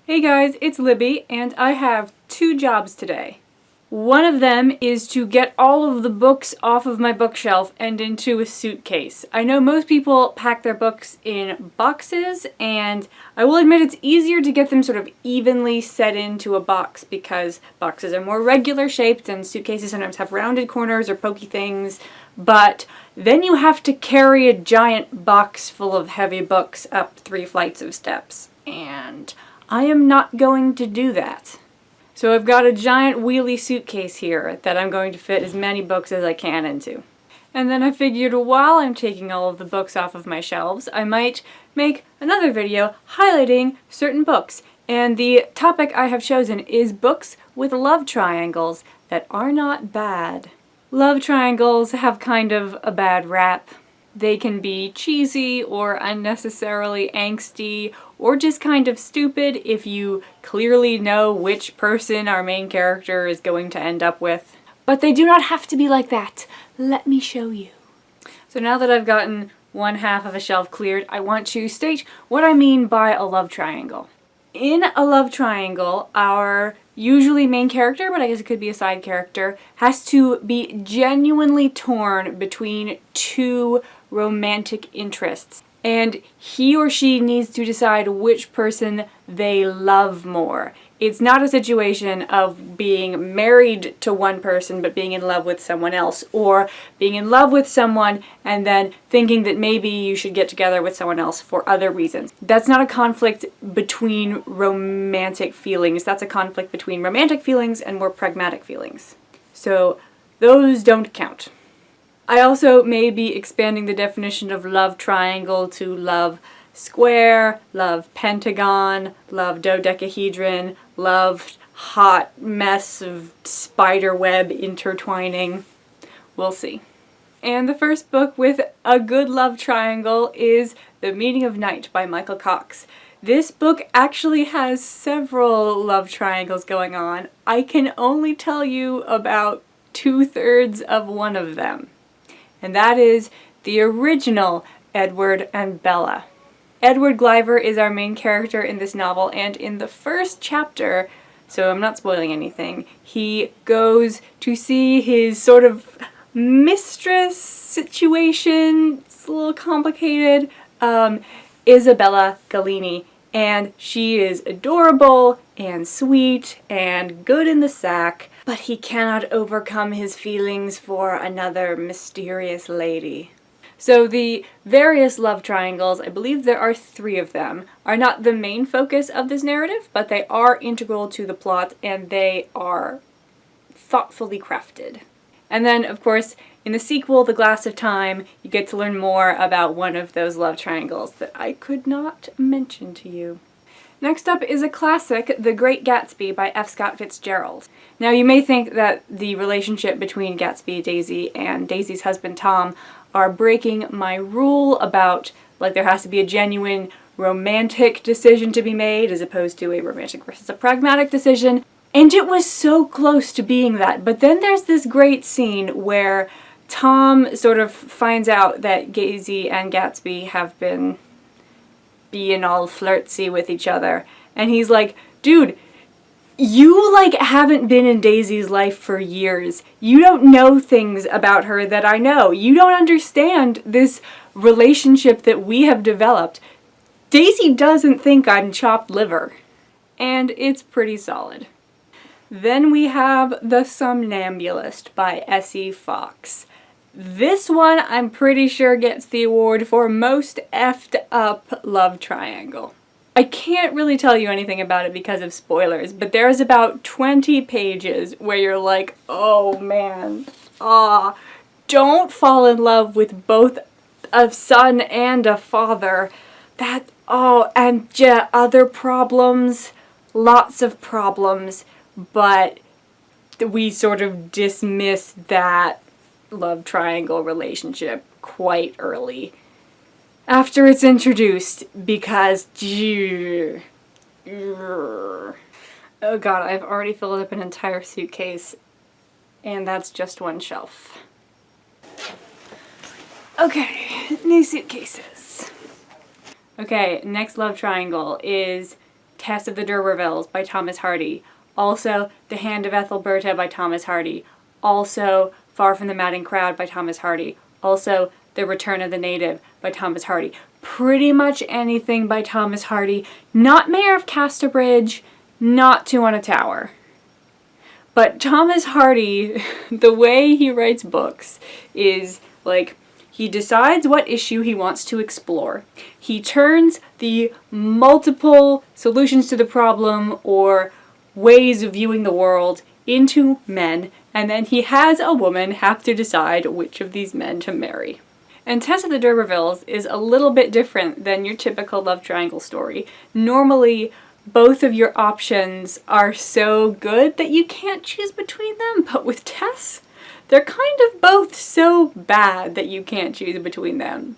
Hey guys, it's Libby, and I have two jobs today. One of them is to get all of the books off of my bookshelf and into a suitcase. I know most people pack their books in boxes, and I will admit it's easier to get them sort of evenly set into a box because boxes are more regular shaped and suitcases sometimes have rounded corners or pokey things, but then you have to carry a giant box full of heavy books up 3 flights of steps, and I am not going to do that. So I've got a giant wheelie suitcase here that I'm going to fit as many books as I can into. And then I figured while I'm taking all of the books off of my shelves, I might make another video highlighting certain books. And the topic I have chosen is books with love triangles that are not bad. Love triangles have kind of a bad rap. They can be cheesy or unnecessarily angsty or just kind of stupid if you clearly know which person our main character is going to end up with. But they do not have to be like that. Let me show you. So now that I've gotten one half of a shelf cleared, I want to state what I mean by a love triangle. In a love triangle, our usually main character, but I guess it could be a side character, has to be genuinely torn between two romantic interests. And he or she needs to decide which person they love more. It's not a situation of being married to one person but being in love with someone else, or being in love with someone and then thinking that maybe you should get together with someone else for other reasons. That's not a conflict between romantic feelings. That's a conflict between romantic feelings and more pragmatic feelings. So those don't count. I also may be expanding the definition of love triangle to love square, love pentagon, love dodecahedron, love hot mess of spider web intertwining. We'll see. And the first book with a good love triangle is The Meaning of Night by Michael Cox. This book actually has several love triangles going on. I can only tell you about 2/3 of one of them. And that is the original Edward and Bella. Edward Gliver is our main character in this novel, and in the first chapter, so I'm not spoiling anything, he goes to see his sort of mistress situation. It's a little complicated. Isabella Galini, and she is adorable and sweet and good in the sack, but he cannot overcome his feelings for another mysterious lady. So the various love triangles, I believe there are 3 of them, are not the main focus of this narrative, but they are integral to the plot and they are thoughtfully crafted. And then, of course, in the sequel, The Glass of Time, you get to learn more about one of those love triangles that I could not mention to you. Next up is a classic, The Great Gatsby by F. Scott Fitzgerald. Now you may think that the relationship between Gatsby, Daisy, and Daisy's husband Tom are breaking my rule about, like, there has to be a genuine romantic decision to be made as opposed to a romantic versus a pragmatic decision. And it was so close to being that. But then there's this great scene where Tom sort of finds out that Daisy and Gatsby have been being all flirtsy with each other. And he's like, dude, you, like, haven't been in Daisy's life for years. You don't know things about her that I know. You don't understand this relationship that we have developed. Daisy doesn't think I'm chopped liver. And it's pretty solid. Then we have The Somnambulist by S.E. Fox. This one, I'm pretty sure, gets the award for most effed up love triangle. I can't really tell you anything about it because of spoilers, but there's about 20 pages where you're like, oh man, don't fall in love with both a son and a father. And other problems, lots of problems, but we sort of dismiss that love triangle relationship quite early after it's introduced because oh god, I've already filled up an entire suitcase and that's just one shelf. Okay, new suitcases. Okay, next love triangle is Tess of the D'Urbervilles by Thomas Hardy. Also, The Hand of Ethelberta by Thomas Hardy. Also, Far from the Madding Crowd by Thomas Hardy. Also, The Return of the Native by Thomas Hardy. Pretty much anything by Thomas Hardy. Not Mayor of Casterbridge, not Two on a Tower. But Thomas Hardy, the way he writes books is like, he decides what issue he wants to explore. He turns the multiple solutions to the problem or ways of viewing the world into men, and then he has a woman have to decide which of these men to marry. And Tess of the D'Urbervilles is a little bit different than your typical love triangle story. Normally, both of your options are so good that you can't choose between them, but with Tess, they're kind of both so bad that you can't choose between them.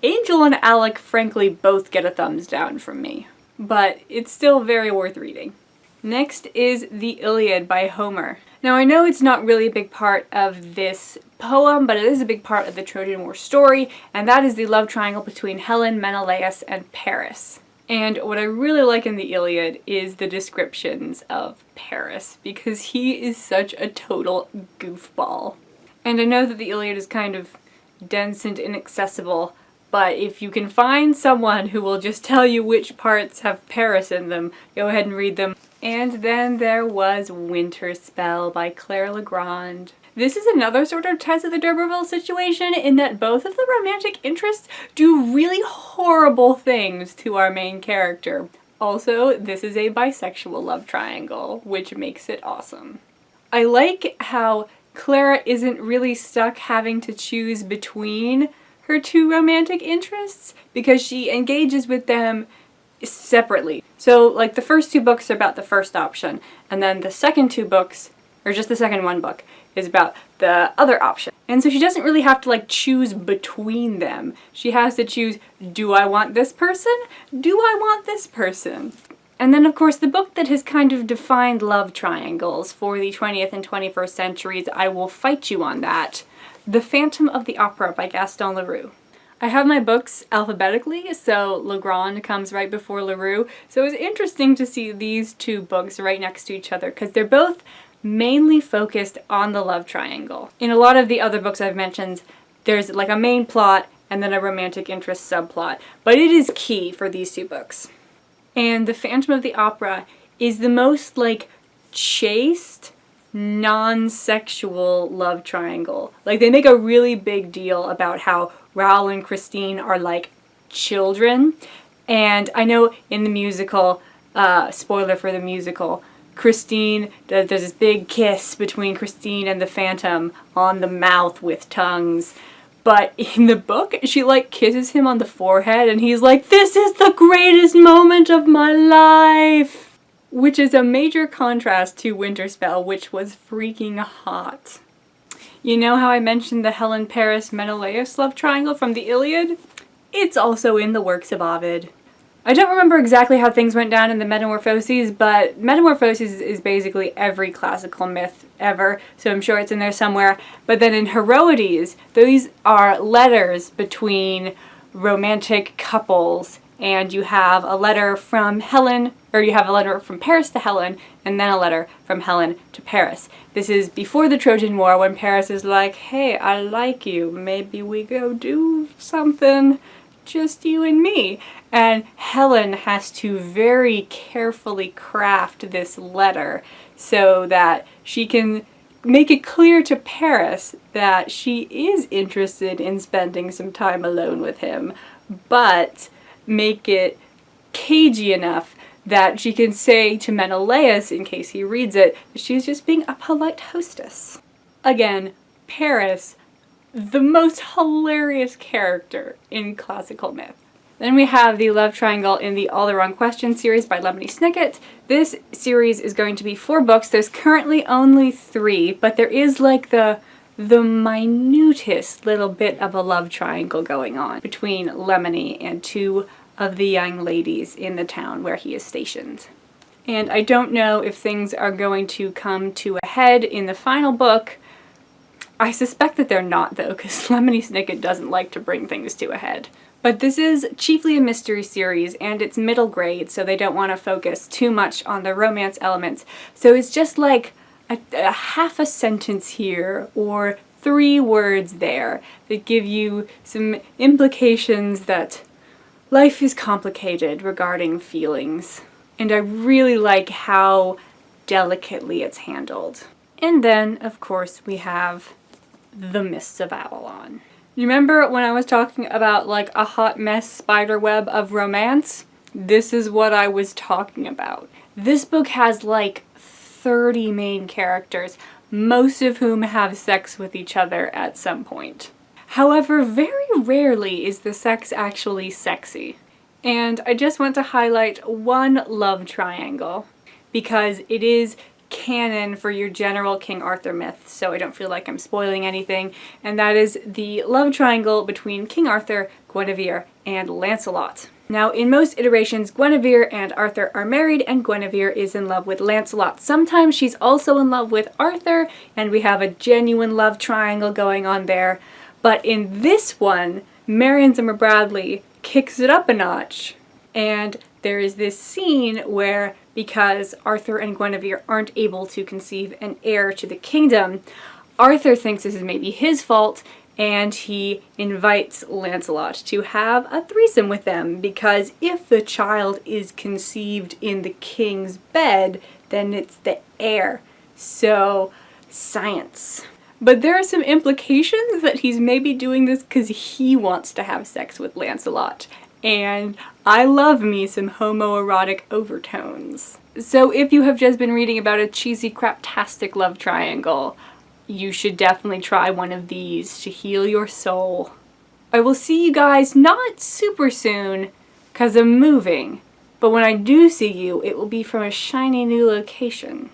Angel and Alec, frankly, both get a thumbs down from me, but it's still very worth reading. Next is the Iliad by Homer. Now I know it's not really a big part of this poem, but it is a big part of the Trojan War story, and that is the love triangle between Helen, Menelaus, and Paris. And what I really like in the Iliad is the descriptions of Paris, because he is such a total goofball. And I know that the Iliad is kind of dense and inaccessible, but if you can find someone who will just tell you which parts have Paris in them, go ahead and read them. And then there was Winter Spell by Clara Legrande. This is another sort of Tess of the D'Urbervilles situation in that both of the romantic interests do really horrible things to our main character. Also, this is a bisexual love triangle, which makes it awesome. I like how Clara isn't really stuck having to choose between her two romantic interests because she engages with them separately. So, like, the first two books are about the first option, and then the second two books, or just the second one book, is about the other option. And so she doesn't really have to like choose between them. She has to choose, do I want this person? Do I want this person? And then of course the book that has kind of defined love triangles for the 20th and 21st centuries, I will fight you on that, The Phantom of the Opera by Gaston Leroux. I have my books alphabetically, so Legrande comes right before Leroux, so it was interesting to see these two books right next to each other because they're both mainly focused on the love triangle. In a lot of the other books I've mentioned, there's like a main plot and then a romantic interest subplot, but it is key for these two books. And The Phantom of the Opera is the most like chaste, non-sexual love triangle. Like they make a really big deal about how Raoul and Christine are like children, and I know in the musical, spoiler for the musical, Christine, there's this big kiss between Christine and the Phantom on the mouth with tongues. But in the book, she like kisses him on the forehead and he's like, "This is the greatest moment of my life!" Which is a major contrast to Winter Spell, which was freaking hot. You know how I mentioned the Helen, Paris, Menelaus love triangle from the Iliad? It's also in the works of Ovid. I don't remember exactly how things went down in the Metamorphoses, but Metamorphoses is basically every classical myth ever, so I'm sure it's in there somewhere. But then in Heroides, these are letters between romantic couples, and you have a letter from Helen, or you have a letter from Paris to Helen, and then a letter from Helen to Paris. This is before the Trojan War, when Paris is like, "Hey, I like you, maybe we go do something, just you and me." And Helen has to very carefully craft this letter so that she can make it clear to Paris that she is interested in spending some time alone with him, but make it cagey enough that she can say to Menelaus, in case he reads it, that she's just being a polite hostess. Again, Paris, the most hilarious character in classical myth. Then we have the love triangle in the All the Wrong Questions series by Lemony Snicket. This series is going to be 4 books. There's currently only 3, but there is like the minutest little bit of a love triangle going on between Lemony and 2 of the young ladies in the town where he is stationed. And I don't know if things are going to come to a head in the final book. I suspect that they're not, though, because Lemony Snicket doesn't like to bring things to a head. But this is chiefly a mystery series, and it's middle grade, so they don't want to focus too much on the romance elements. So it's just like a half a sentence here, or 3 words there, that give you some implications that life is complicated regarding feelings. And I really like how delicately it's handled. And then, of course, we have the Mists of Avalon. You remember when I was talking about like a hot mess spider web of romance? This is what I was talking about. This book has like 30 main characters, most of whom have sex with each other at some point. However, very rarely is the sex actually sexy. And I just want to highlight one love triangle, because it is canon for your general King Arthur myth, so I don't feel like I'm spoiling anything, and that is the love triangle between King Arthur, Guinevere, and Lancelot. Now, in most iterations, Guinevere and Arthur are married, and Guinevere is in love with Lancelot. Sometimes she's also in love with Arthur, and we have a genuine love triangle going on there. But in this one, Marion Zimmer Bradley kicks it up a notch, and there is this scene where, because Arthur and Guinevere aren't able to conceive an heir to the kingdom, Arthur thinks this is maybe his fault, and he invites Lancelot to have a threesome with them, because if the child is conceived in the king's bed, then it's the heir. So, science. But there are some implications that he's maybe doing this because he wants to have sex with Lancelot. And I love me some homoerotic overtones. So if you have just been reading about a cheesy, craptastic love triangle, you should definitely try one of these to heal your soul. I will see you guys not super soon, because I'm moving. But when I do see you, it will be from a shiny new location.